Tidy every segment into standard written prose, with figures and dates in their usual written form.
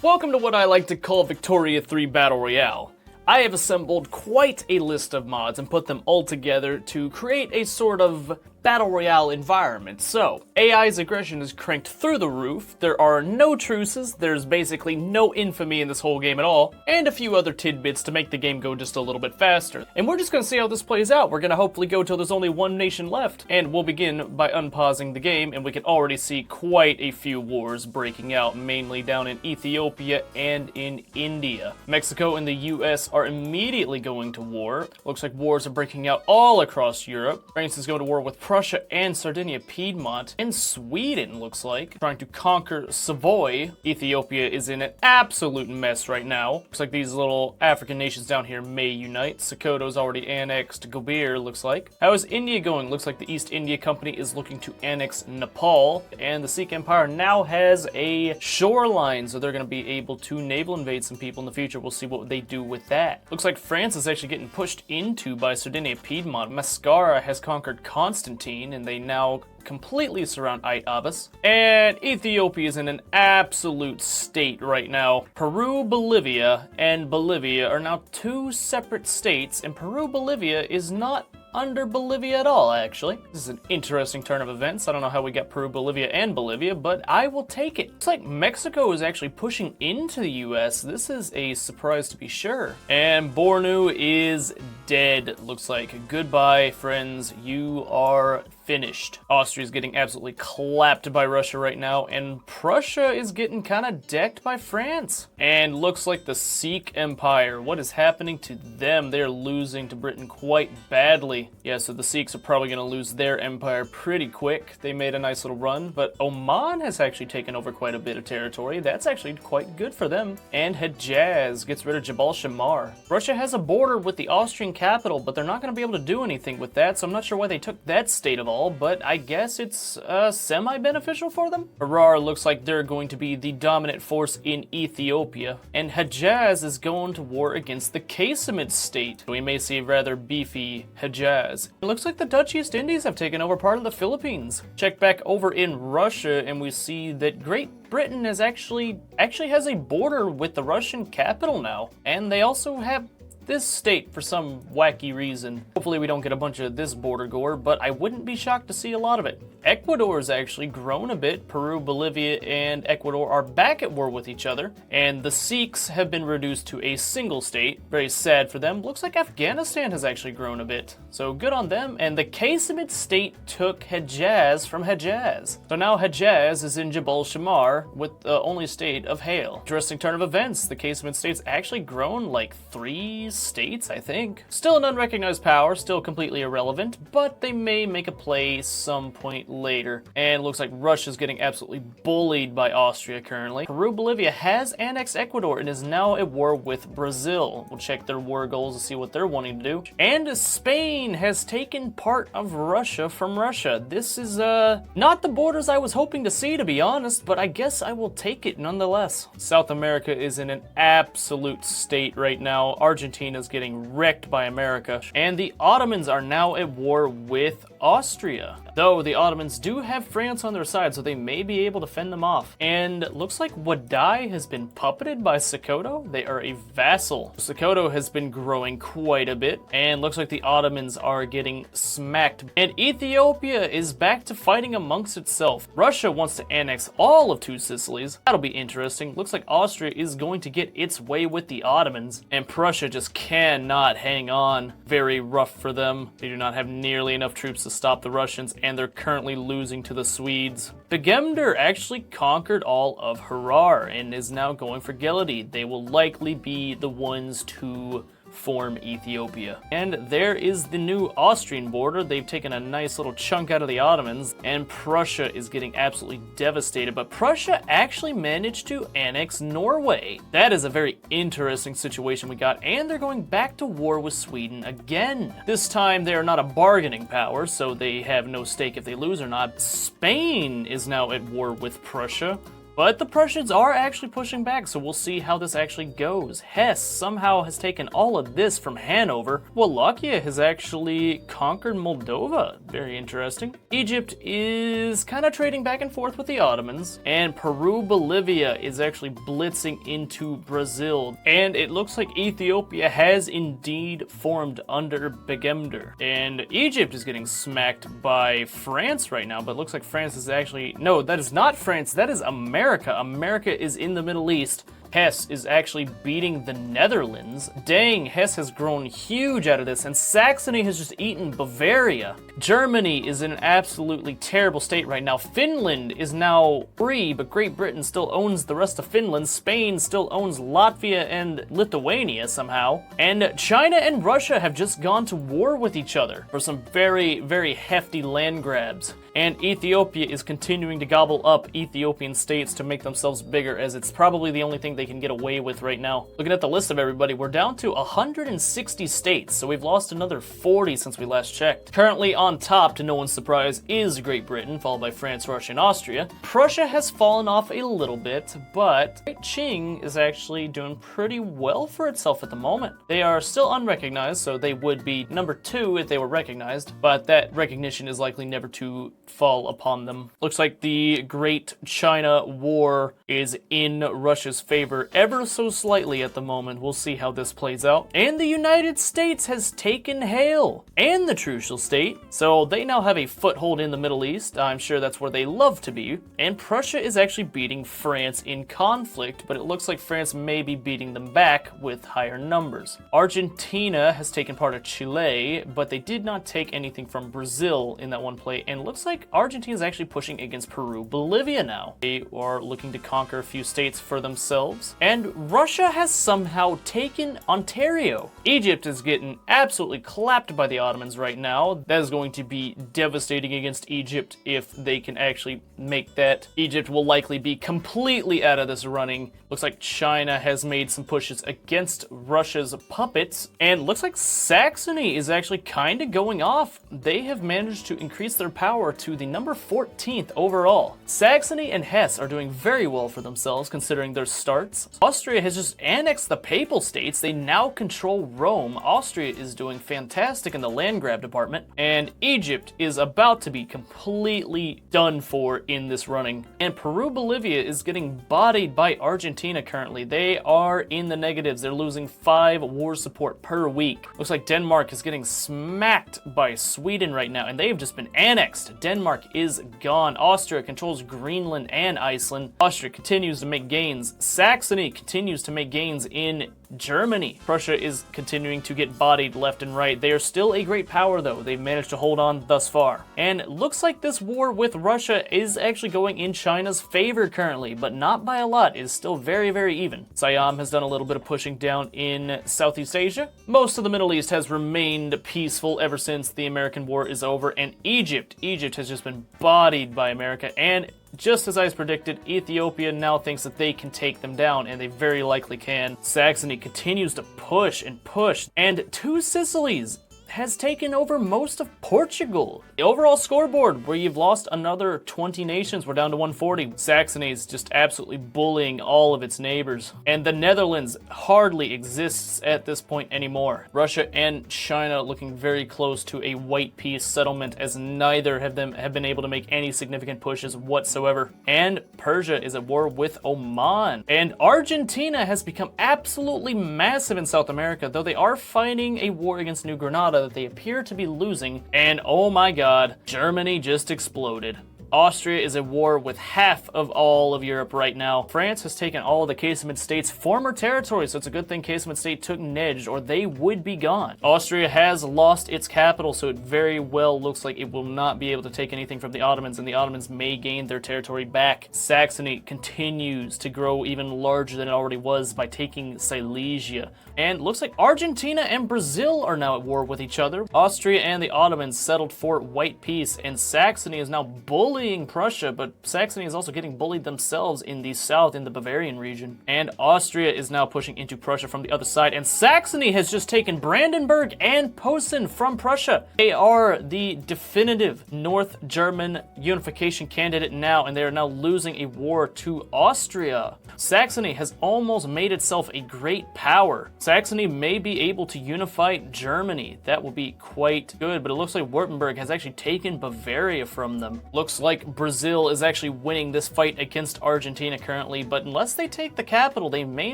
Welcome to what I like to call Victoria 3 Battle Royale. I have assembled quite a list of mods and put them all together to create a sort of Battle Royale environment. So, AI's aggression is cranked through the roof, there are no truces, there's basically no infamy in this whole game at all, and a few other tidbits to make the game go just a little bit faster. And we're just gonna see how this plays out. We're gonna hopefully go till there's only one nation left, and we'll begin by unpausing the game, and we can already see quite a few wars breaking out, mainly down in Ethiopia and in India. Mexico and the US are immediately going to war. Looks like wars are breaking out all across Europe. France is going to war with Prussia and Sardinia Piedmont, and Sweden looks like trying to conquer Savoy. Ethiopia is in an absolute mess right now. Looks like these little African nations down here may unite. Sokoto's already annexed Gobir, looks like. How is India going? Looks like the East India Company is looking to annex Nepal, and the Sikh Empire now has a shoreline, so they're going to be able to naval invade some people in the future. We'll see what they do with that. Looks like France is actually getting pushed into by Sardinia Piedmont. Mascara has conquered Constantine, and they now completely surround Ait Abbas. And Ethiopia is in an absolute state right now. Peru, Bolivia, and Bolivia are now two separate states, and Peru, Bolivia is not under Bolivia at all, actually. This is an interesting turn of events. I don't know how we got Peru, Bolivia, and Bolivia, but I will take it. It's like Mexico is actually pushing into the US. This is a surprise to be sure. And Bornu is dead, looks like. Goodbye, friends. You are finished. Austria's getting absolutely clapped by Russia right now, and Prussia is getting kind of decked by France. And looks like the Sikh Empire, what is happening to them? They're losing to Britain quite badly. Yeah, so the Sikhs are probably going to lose their empire pretty quick. They made a nice little run, but Oman has actually taken over quite a bit of territory. That's actually quite good for them. And Hejaz gets rid of Jabal Shammar. Russia has a border with the Austrian capital, but they're not going to be able to do anything with that, so I'm not sure why they took that state of all, but I guess it's semi-beneficial for them. Harar looks like they're going to be the dominant force in Ethiopia, and Hejaz is going to war against the Casamid state. We may see a rather beefy Hejaz. It looks like the Dutch East Indies have taken over part of the Philippines. Check back over in Russia, and we see that Great Britain is actually has a border with the Russian capital now, and they also have this state for some wacky reason. Hopefully we don't get a bunch of this border gore, but I wouldn't be shocked to see a lot of it. Ecuador's actually grown a bit. Peru, Bolivia, and Ecuador are back at war with each other, and the Sikhs have been reduced to a single state. Very sad for them. Looks like Afghanistan has actually grown a bit, so good on them. And the Casamid state took Hejaz from Hejaz. So now Hejaz is in Jabal Shammar with the only state of Hale. Interesting turn of events. The Casamid state's actually grown like 3 states, I think. Still an unrecognized power, still completely irrelevant, but they may make a play some point later. And it looks like Russia's getting absolutely bullied by Austria currently. Peru, Bolivia has annexed Ecuador and is now at war with Brazil. We'll check their war goals to see what they're wanting to do. And Spain has taken part of Russia from Russia. This is not the borders I was hoping to see, to be honest, but I guess I will take it nonetheless. South America is in an absolute state right now. Argentina's getting wrecked by America, and the Ottomans are now at war with Austria. Though the Ottomans do have France on their side, so they may be able to fend them off. And it looks like Wadai has been puppeted by Sokoto. They are a vassal. Sokoto has been growing quite a bit, and looks like the Ottomans are getting smacked. And Ethiopia is back to fighting amongst itself. Russia wants to annex all of Two Sicilies. That'll be interesting. Looks like Austria is going to get its way with the Ottomans, and Prussia just cannot hang on. Very rough for them. They do not have nearly enough troops to stop the Russians, and they're currently losing to the Swedes. Begemder actually conquered all of Harar and is now going for Geledi. They will likely be the ones to form Ethiopia. And there is the new Austrian border. They've taken a nice little chunk out of the Ottomans, and Prussia is getting absolutely devastated. But Prussia actually managed to annex Norway. That is a very interesting situation we got, and they're going back to war with Sweden again. This time they are not a bargaining power, so they have no stake if they lose or not. Spain is now at war with Prussia. But the Prussians are actually pushing back, so we'll see how this actually goes. Hesse somehow has taken all of this from Hanover. Wallachia has actually conquered Moldova. Very interesting. Egypt is kind of trading back and forth with the Ottomans, and Peru-Bolivia is actually blitzing into Brazil. And it looks like Ethiopia has indeed formed under Begemder. And Egypt is getting smacked by France right now, but it looks like France is actually... No, that is not France, that is America. America is in the Middle East. Hesse is actually beating the Netherlands. Dang, Hesse has grown huge out of this, and Saxony has just eaten Bavaria. Germany is in an absolutely terrible state right now. Finland is now free, but Great Britain still owns the rest of Finland. Spain still owns Latvia and Lithuania somehow. And China and Russia have just gone to war with each other for some very, very hefty land grabs. And Ethiopia is continuing to gobble up Ethiopian states to make themselves bigger, as it's probably the only thing they can get away with right now. Looking at the list of everybody, we're down to 160 states, so we've lost another 40 since we last checked. Currently on top, to no one's surprise, is Great Britain, followed by France, Russia, and Austria. Prussia has fallen off a little bit, but Great Qing is actually doing pretty well for itself at the moment. They are still unrecognized, so they would be number 2 if they were recognized, but that recognition is likely never to fall upon them. Looks like the Great China War is in Russia's favor ever so slightly at the moment. We'll see how this plays out. And the United States has taken Hale and the Trucial State, so they now have a foothold in the Middle East. I'm sure that's where they love to be. And Prussia is actually beating France in conflict, but it looks like France may be beating them back with higher numbers. Argentina has taken part of Chile, but they did not take anything from Brazil in that one play, and looks like Argentina is actually pushing against Peru, Bolivia now. They are looking to conquer a few states for themselves. And Russia has somehow taken Ontario. Egypt is getting absolutely clapped by the Ottomans right now. That is going to be devastating against Egypt if they can actually make that. Egypt will likely be completely out of this running. Looks like China has made some pushes against Russia's puppets, and looks like Saxony is actually kind of going off. They have managed to increase their power to the number 14th overall. Saxony and Hesse are doing very well for themselves considering their starts. Austria has just annexed the Papal States. They now control Rome. Austria is doing fantastic in the land grab department, and Egypt is about to be completely done for in this running. And Peru-Bolivia is getting bodied by Argentina currently. They are in the negatives. They're losing 5 war support per week. Looks like Denmark is getting smacked by Sweden right now, and they've just been annexed. Denmark is gone. Austria controls Greenland and Iceland. Austria continues to make gains. Saxony continues to make gains in Germany. Prussia is continuing to get bodied left and right. They are still a great power though. They've managed to hold on thus far. And looks like this war with Russia is actually going in China's favor currently, but not by a lot. It is still very, very even. Siam has done a little bit of pushing down in Southeast Asia. Most of the Middle East has remained peaceful ever since the American war is over, and Egypt has just been bodied by America, and just as I predicted, Ethiopia now thinks that they can take them down, and they very likely can. Saxony continues to push and push, and Two Sicilies has taken over most of Portugal. The overall scoreboard, where you've lost another 20 nations, we're down to 140. Saxony is just absolutely bullying all of its neighbors. And the Netherlands hardly exists at this point anymore. Russia and China looking very close to a white peace settlement, as neither of them have been able to make any significant pushes whatsoever. And Persia is at war with Oman. And Argentina has become absolutely massive in South America, though they are fighting a war against New Granada that they appear to be losing, and oh my god, Germany just exploded. Austria is at war with half of all of Europe right now. France has taken all of the Casemate states' former territory, so it's a good thing Casemate state took Nejd, or they would be gone. Austria has lost its capital, so it very well looks like it will not be able to take anything from the Ottomans, and the Ottomans may gain their territory back. Saxony continues to grow even larger than it already was by taking Silesia. And looks like Argentina and Brazil are now at war with each other. Austria and the Ottomans settled for white peace, and Saxony is now bullying bullying Prussia, but Saxony is also getting bullied themselves in the south, in the Bavarian region. And Austria is now pushing into Prussia from the other side, and Saxony has just taken Brandenburg and Posen from Prussia. They are the definitive North German unification candidate now, and they are now losing a war to Austria. Saxony has almost made itself a great power. Saxony may be able to unify Germany. That will be quite good, but it looks like Württemberg has actually taken Bavaria from them. Looks like Brazil is actually winning this fight against Argentina currently, but unless they take the capital, they may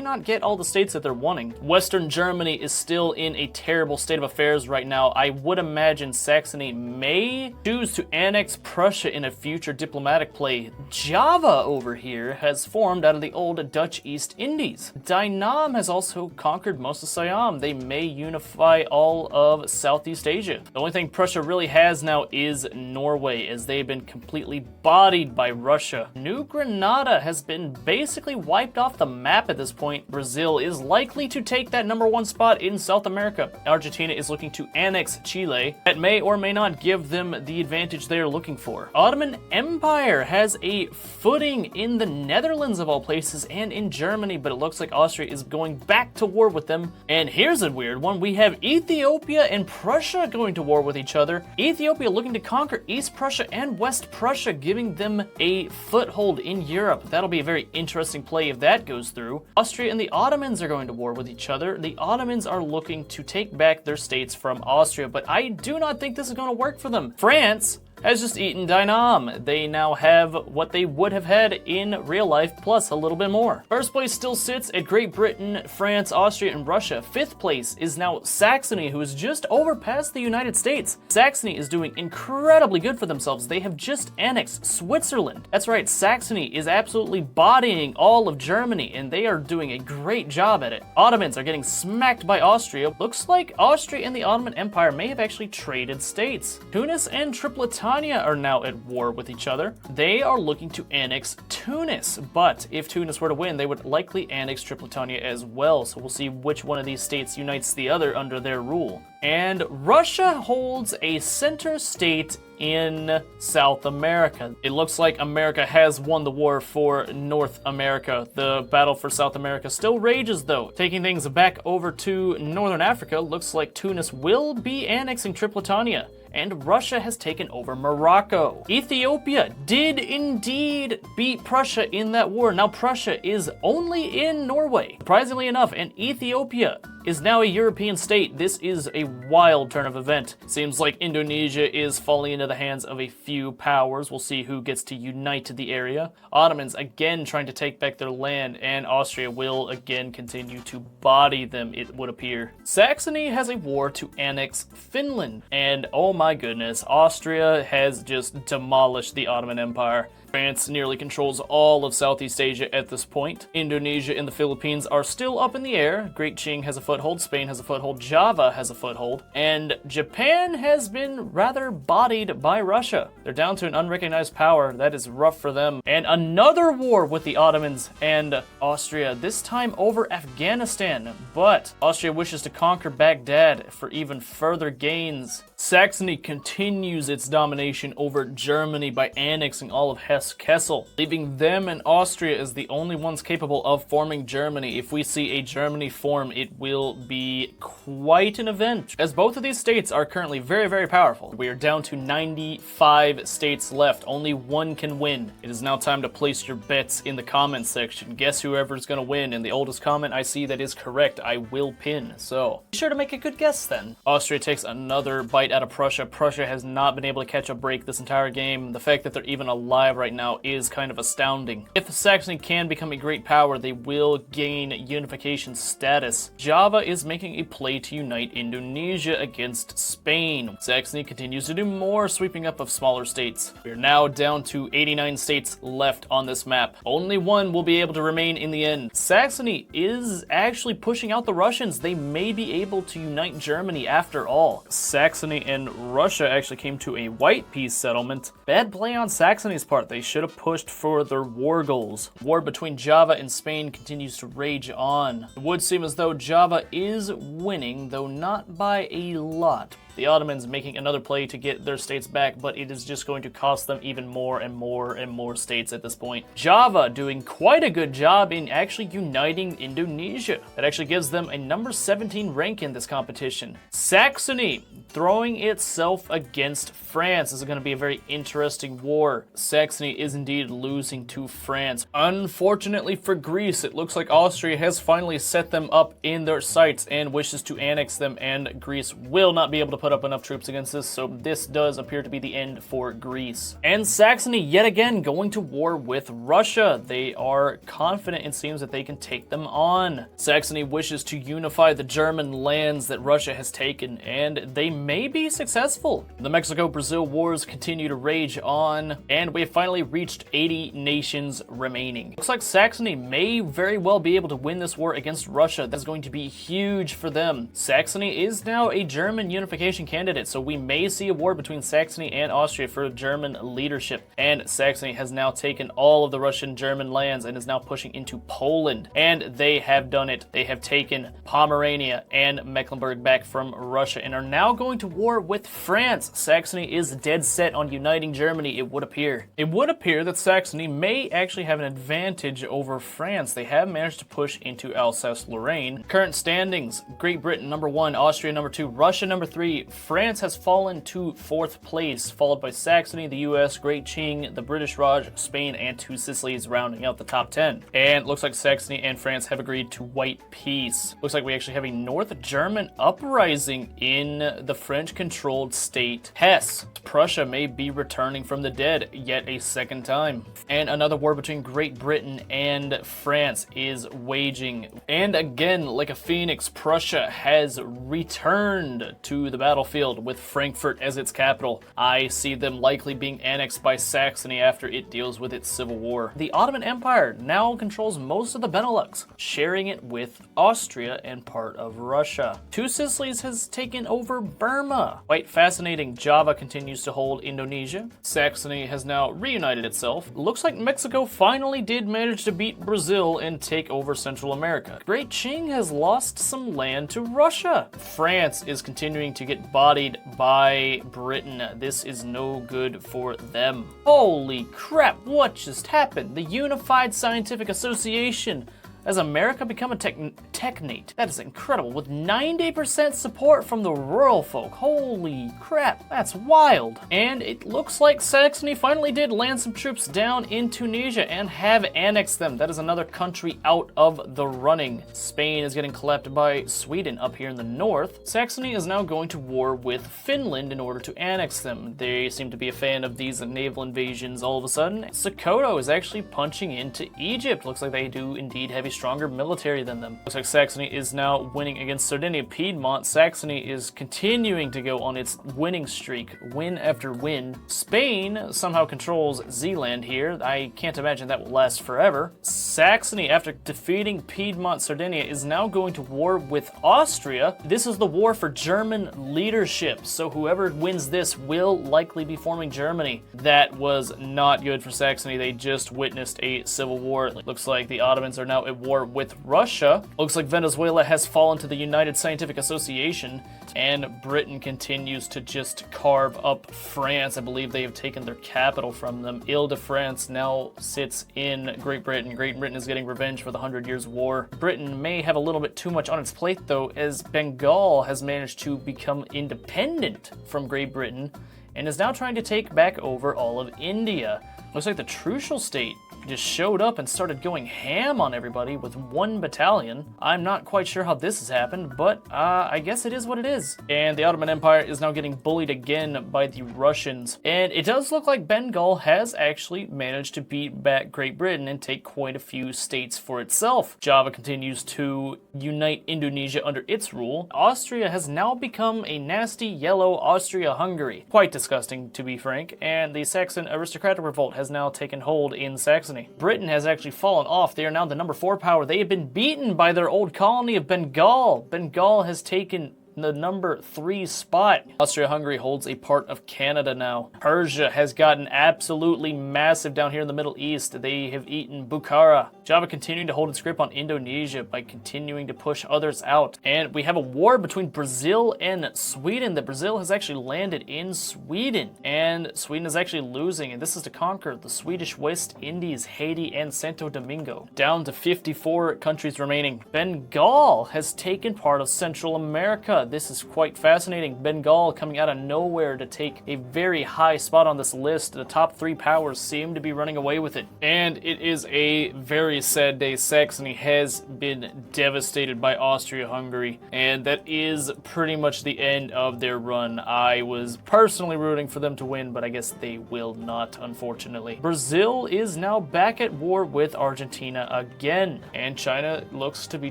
not get all the states that they're wanting. Western Germany is still in a terrible state of affairs right now. I would imagine Saxony may choose to annex Prussia in a future diplomatic play. Java over here has formed out of the old Dutch East Indies. Dynam has also conquered most of Siam. They may unify all of Southeast Asia. The only thing Prussia really has now is Norway, as they've been completely bodied by Russia. New Granada has been basically wiped off the map at this point. Brazil is likely to take that #1 spot in South America. Argentina is looking to annex Chile. That may or may not give them the advantage they are looking for. Ottoman Empire has a footing in the Netherlands of all places and in Germany, but it looks like Austria is going back to war with them. And here's a weird one. We have Ethiopia and Prussia going to war with each other. Ethiopia looking to conquer East Prussia and West Prussia, giving them a foothold in Europe. That'll be a very interesting play if that goes through. Austria and the Ottomans are going to war with each other. The Ottomans are looking to take back their states from Austria, but I do not think this is going to work for them. France has just eaten Dynam. They now have what they would have had in real life, plus a little bit more. First place still sits at Great Britain, France, Austria, and Russia. Fifth place is now Saxony, who has just overpassed the United States. Saxony is doing incredibly good for themselves. They have just annexed Switzerland. That's right, Saxony is absolutely bodying all of Germany, and they are doing a great job at it. Ottomans are getting smacked by Austria. Looks like Austria and the Ottoman Empire may have actually traded states. Tunis and Tripolitania are now at war with each other. They are looking to annex Tunis, but if Tunis were to win, they would likely annex Tripolitania as well, so we'll see which one of these states unites the other under their rule. And Russia holds a center state in South America. It looks like America has won the war for North America. The battle for South America still rages though. Taking things back over to Northern Africa, looks like Tunis will be annexing Tripolitania, and Russia has taken over Morocco. Ethiopia did indeed beat Prussia in that war. Now Prussia is only in Norway, surprisingly enough, and Ethiopia is now a European state. This is a wild turn of event. Seems like Indonesia is falling into the hands of a few powers. We'll see who gets to unite the area. Ottomans again trying to take back their land, and Austria will again continue to body them, it would appear. Saxony has a war to annex Finland, and oh my goodness, Austria has just demolished the Ottoman Empire. France nearly controls all of Southeast Asia at this point. Indonesia and the Philippines are still up in the air. Great Qing has a foothold, Spain has a foothold, Java has a foothold, and Japan has been rather bodied by Russia. They're down to an unrecognized power. That is rough for them. And another war with the Ottomans and Austria, this time over Afghanistan, but Austria wishes to conquer Baghdad for even further gains. Saxony continues its domination over Germany by annexing all of Hesse-Kassel, leaving them and Austria as the only ones capable of forming Germany. If we see a Germany form, it will be quite an event, as both of these states are currently very, very powerful. We are down to 95 states left. Only one can win. It is now time to place your bets in the comments section. Guess whoever's going to win, and the oldest comment I see that is correct, I will pin. So be sure to make a good guess then. Austria takes another bite out of Prussia. Prussia has not been able to catch a break this entire game. The fact that they're even alive right now is kind of astounding. If Saxony can become a great power, they will gain unification status. Java is making a play to unite Indonesia against Spain. Saxony continues to do more sweeping up of smaller states. We are now down to 89 states left on this map. Only one will be able to remain in the end. Saxony is actually pushing out the Russians. They may be able to unite Germany after all. Saxony and Russia actually came to a white peace settlement. Bad play on Saxony's part. They should have pushed for their war goals. War between Java and Spain continues to rage on. It would seem as though Java is winning, though not by a lot. The Ottomans making another play to get their states back, but it is just going to cost them even more and more and more states at this point. Java doing quite a good job in actually uniting Indonesia. That actually gives them a number 17 rank in this competition. Saxony throwing itself against France. This is going to be a very interesting war. Saxony is indeed losing to France. Unfortunately for Greece, it looks like Austria has finally set them up in their sights and wishes to annex them, and Greece will not be able to put up enough troops against this, so this does appear to be the end for Greece. And Saxony, yet again, going to war with Russia. They are confident, it seems, that they can take them on. Saxony wishes to unify the German lands that Russia has taken, and they may be successful. The Mexico-Brazil wars continue to rage on, and we have finally reached 80 nations remaining. Looks like Saxony may very well be able to win this war against Russia. That's going to be huge for them. Saxony is now a German unification candidate, so we may see a war between Saxony and Austria for German leadership. And Saxony has now taken all of the Russian-German lands and is now pushing into Poland. And they have done it. They have taken Pomerania and Mecklenburg back from Russia and are now going to war with France. Saxony is dead set on uniting Germany, it would appear. It would appear that Saxony may actually have an advantage over France. They have managed to push into Alsace-Lorraine. Current standings: Great Britain number 1, Austria number 2, Russia number 3. France has fallen to 4th place, followed by Saxony, the US, Great Qing, the British Raj, Spain, and 2 Sicilies rounding out the top 10. And looks like Saxony and France have agreed to white peace. Looks like we actually have a North German uprising in the French-controlled state Hesse. Prussia may be returning from the dead yet a second time. And another war between Great Britain and France is waging. And again, like a phoenix, Prussia has returned to the battlefield with Frankfurt as its capital. I see them likely being annexed by Saxony after it deals with its civil war. The Ottoman Empire now controls most of the Benelux, sharing it with Austria and part of Russia. 2 Sicilies has taken over Burma. Quite fascinating. Java continues to hold Indonesia. Saxony has now reunited itself. Looks like Mexico finally did manage to beat Brazil and take over Central America. Great Qing has lost some land to Russia. France is continuing to get bodied by Britain. This is no good for them. Holy crap, what just happened? The Unified Scientific Association. Has America become a technate? That is incredible, with 90% support from the rural folk. Holy crap, that's wild. And it looks like Saxony finally did land some troops down in Tunisia and have annexed them. That is another country out of the running. Spain is getting clapped by Sweden up here in the north. Saxony is now going to war with Finland in order to annex them. They seem to be a fan of these naval invasions all of a sudden. Sokoto is actually punching into Egypt. Looks like they do indeed have a stronger military than them. Looks like Saxony is now winning against Sardinia Piedmont. Saxony is continuing to go on its winning streak, win after win. Spain somehow controls Zeeland here. I can't imagine that will last forever. Saxony, after defeating Piedmont, Sardinia, is now going to war with Austria. This is the war for German leadership, so whoever wins this will likely be forming Germany. That was not good for Saxony. They just witnessed a civil war. It looks like the Ottomans are now at war with Russia. Looks like Venezuela has fallen to the United Scientific Association, and Britain continues to just carve up France. I believe they have taken their capital from them. Ile-de-France now sits in Great Britain. Great Britain is getting revenge for the 100 Years' War. Britain may have a little bit too much on its plate, though, as Bengal has managed to become independent from Great Britain and is now trying to take back over all of India. Looks like the Trucial state just showed up and started going ham on everybody with 1 battalion. I'm not quite sure how this has happened, but I guess it is what it is. And the Ottoman Empire is now getting bullied again by the Russians. And it does look like Bengal has actually managed to beat back Great Britain and take quite a few states for itself. Java continues to unite Indonesia under its rule. Austria has now become a nasty yellow Austria-Hungary. Quite disgusting, to be frank. And the Saxon aristocratic revolt has now taken hold in Saxony. Britain has actually fallen off. They are now the number 4 power. They have been beaten by their old colony of Bengal. Bengal has taken the number 3 spot. Austria-Hungary holds a part of Canada now. Persia has gotten absolutely massive down here in the Middle East. They have eaten Bukhara. Java continuing to hold its grip on Indonesia by continuing to push others out. And we have a war between Brazil and Sweden. That Brazil has actually landed in Sweden. And Sweden is actually losing. And this is to conquer the Swedish West Indies, Haiti, and Santo Domingo. Down to 54 countries remaining. Bengal has taken part of Central America. This is quite fascinating. Bengal coming out of nowhere to take a very high spot on this list. The top 3 powers seem to be running away with it. And it is a very sad day. Saxony has been devastated by Austria-Hungary, and that is pretty much the end of their run. I was personally rooting for them to win, but I guess they will not, unfortunately. Brazil is now back at war with Argentina again, and China looks to be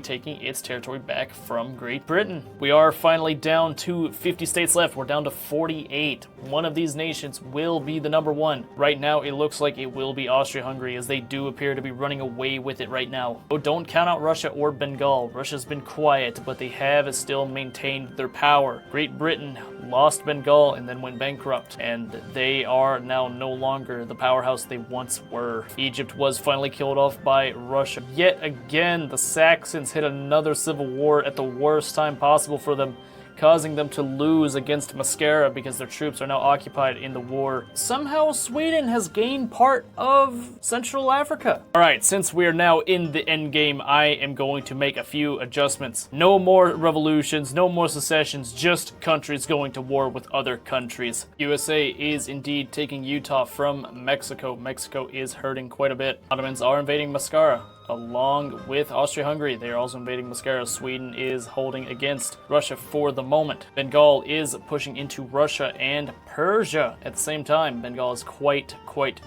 taking its territory back from Great Britain. We are finally down to 50 states left. We're down to 48. One of these nations will be the number 1. Right now, it looks like it will be Austria-Hungary, as they do appear to be running away with it right now. Oh, don't count out Russia or Bengal. Russia's been quiet, but they have still maintained their power. Great Britain lost Bengal and then went bankrupt, and they are now no longer the powerhouse they once were. Egypt was finally killed off by Russia. Yet again, the Saxons hit another civil war at the worst time possible for them, causing them to lose against Mascara because their troops are now occupied in the war. Somehow Sweden has gained part of Central Africa. Alright, since we are now in the end game, I am going to make a few adjustments. No more revolutions, no more secessions, just countries going to war with other countries. USA is indeed taking Utah from Mexico. Mexico is hurting quite a bit. Ottomans are invading Mascara. Along with Austria-Hungary, they are also invading Mascara. Sweden is holding against Russia for the moment. Bengal is pushing into Russia and Persia at the same time. Bengal is quite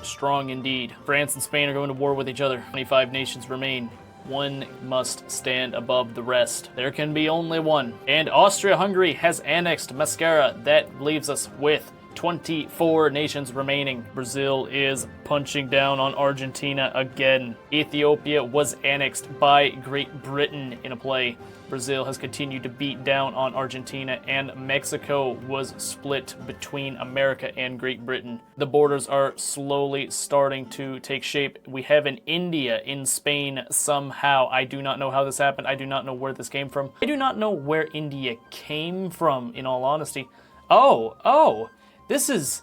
strong indeed. France and Spain are going to war with each other. 25 nations remain. One must stand above the rest. There can be only one. And Austria-Hungary has annexed Mascara. That leaves us with 24 nations remaining. Brazil is punching down on Argentina again. Ethiopia was annexed by Great Britain in a play. Brazil has continued to beat down on Argentina, and Mexico was split between America and Great Britain. The borders are slowly starting to take shape. We have an India in Spain somehow. I do not know how this happened. I do not know where this came from. I do not know where India came from, in all honesty. This is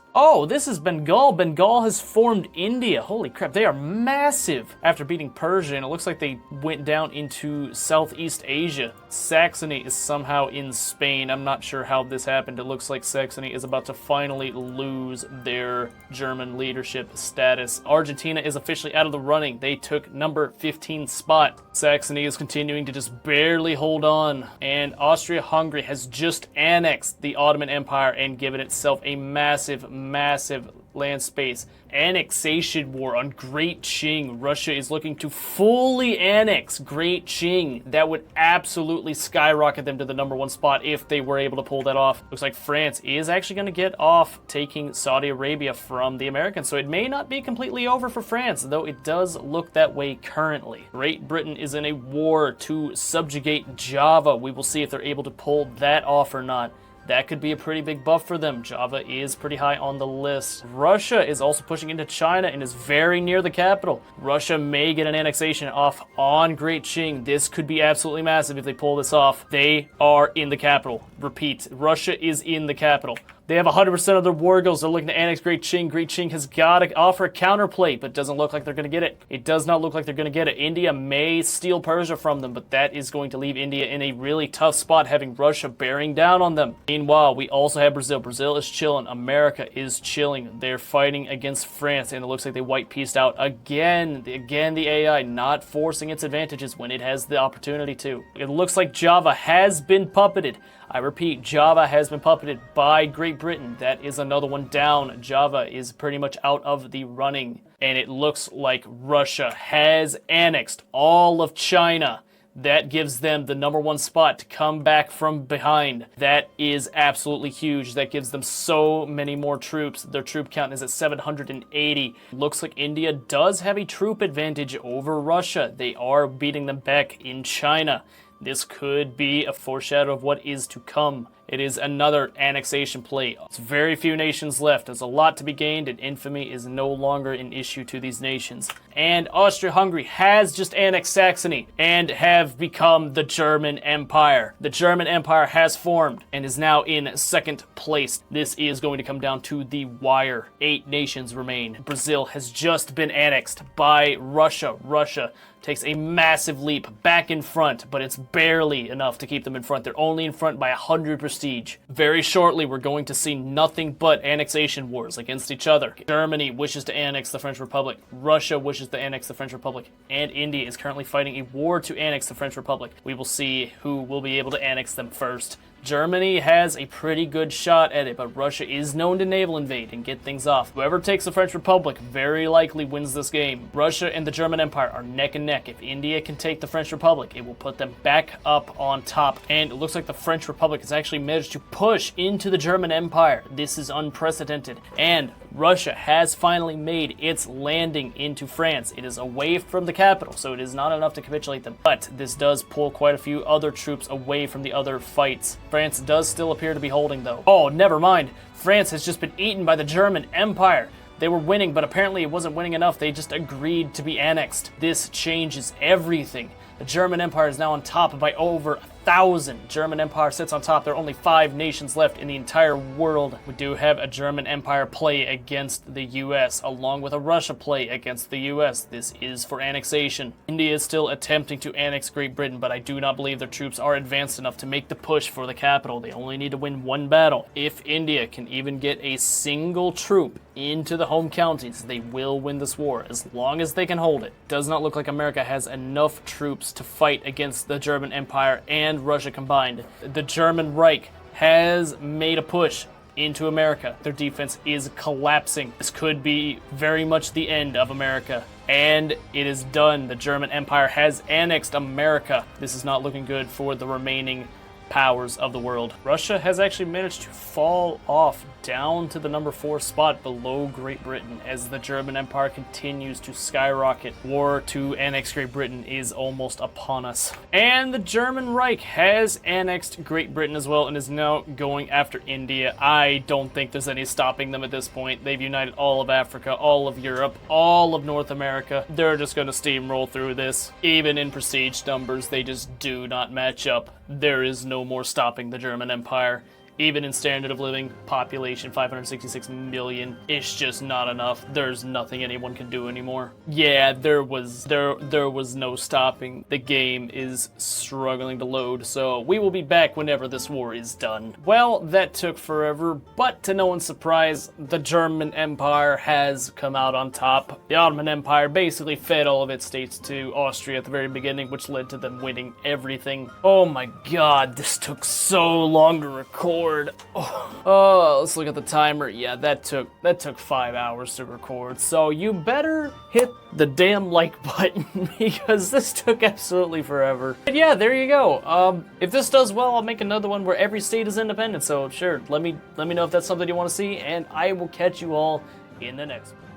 Bengal. Bengal has formed India. Holy crap, they are massive after beating Persia, and it looks like they went down into Southeast Asia. Saxony is somehow in Spain. I'm not sure how this happened. It looks like Saxony is about to finally lose their German leadership status. Argentina is officially out of the running. They took number 15 spot. Saxony is continuing to just barely hold on, and Austria-Hungary has just annexed the Ottoman Empire and given itself a massive land space. Annexation war on Great Qing. Russia is looking to fully annex Great Qing. That would absolutely skyrocket them to the number 1 spot if they were able to pull that off. Looks like France is actually going to get off taking Saudi Arabia from the Americans, so it may not be completely over for France, though it does look that way currently. Great Britain is in a war to subjugate Java. We will see if they're able to pull that off or not. That could be a pretty big buff for them. Java is pretty high on the list. Russia is also pushing into China and is very near the capital. Russia may get an annexation off on Great Qing. This could be absolutely massive if they pull this off. They are in the capital. Repeat, Russia is in the capital. They have 100% of their war goals. They're looking to annex Great Qing. Great Qing has got to offer a counterplay, but it doesn't look like they're going to get it. It does not look like they're going to get it. India may steal Persia from them, but that is going to leave India in a really tough spot, having Russia bearing down on them. Meanwhile, we also have Brazil. Brazil is chilling. America is chilling. They're fighting against France, and it looks like they white-pieced out again. Again, the AI not forcing its advantages when it has the opportunity to. It looks like Java has been puppeted. I repeat, Java has been puppeted by Great Britain. That is another one down. Java is pretty much out of the running. And it looks like Russia has annexed all of China. That gives them the number 1 spot to come back from behind. That is absolutely huge. That gives them so many more troops. Their troop count is at 780. Looks like India does have a troop advantage over Russia. They are beating them back in China. This could be a foreshadow of what is to come. It is another annexation play. There's very few nations left. There's a lot to be gained, and infamy is no longer an issue to these nations. And Austria-Hungary has just annexed Saxony and have become the German Empire. The German Empire has formed and is now in second place. This is going to come down to the wire. 8 nations remain. Brazil has just been annexed by Russia. Russia takes a massive leap back in front, but it's barely enough to keep them in front. They're only in front by 100 prestige. Very shortly, we're going to see nothing but annexation wars against each other. Germany wishes to annex the French Republic. Russia wishes to annex the French Republic. And India is currently fighting a war to annex the French Republic. We will see who will be able to annex them first. Germany has a pretty good shot at it, but Russia is known to naval invade and get things off. Whoever takes the French Republic very likely wins this game. Russia and the German Empire are neck and neck. If India can take the French Republic, it will put them back up on top. And it looks like the French Republic has actually managed to push into the German Empire. This is unprecedented. And Russia has finally made its landing into France. It is away from the capital, so it is not enough to capitulate them. But this does pull quite a few other troops away from the other fights. France does still appear to be holding, though. Oh, never mind. France has just been eaten by the German Empire. They were winning, but apparently it wasn't winning enough. They just agreed to be annexed. This changes everything. The German Empire is now on top by over 1,000. German Empire sits on top. There are only 5 nations left in the entire world. We do have a German Empire play against the US, along with a Russia play against the US. This is for annexation. India is still attempting to annex Great Britain, but I do not believe their troops are advanced enough to make the push for the capital. They only need to win 1 battle. If India can even get a single troop into the home counties, they will win this war, as long as they can hold it. Does not look like America has enough troops to fight against the German Empire and Russia combined. The German Reich has made a push into America. Their defense is collapsing. This could be very much the end of America. And it is done. The German Empire has annexed America. This is not looking good for the remaining powers of the world. Russia has actually managed to fall off down to the number 4 spot below Great Britain as the German Empire continues to skyrocket. War to annex Great Britain is almost upon us. And the German Reich has annexed Great Britain as well and is now going after India. I don't think there's any stopping them at this point. They've united all of Africa, all of Europe, all of North America. They're just going to steamroll through this. Even in prestige numbers, they just do not match up. There is no more stopping the German Empire. Even in standard of living, population 566 million, it's just not enough. There's nothing anyone can do anymore. Yeah, there was no stopping. The game is struggling to load, so we will be back whenever this war is done. Well, that took forever, but to no one's surprise, the German Empire has come out on top. The Ottoman Empire basically fed all of its states to Austria at the very beginning, which led to them winning everything. Oh my god, this took so long to record. Oh, let's look at the timer. Yeah, that took 5 hours to record. So you better hit the damn like button because this took absolutely forever. But yeah, there you go. If this does well, I'll make another one where every state is independent. So sure, let me know if that's something you want to see, and I will catch you all in the next one.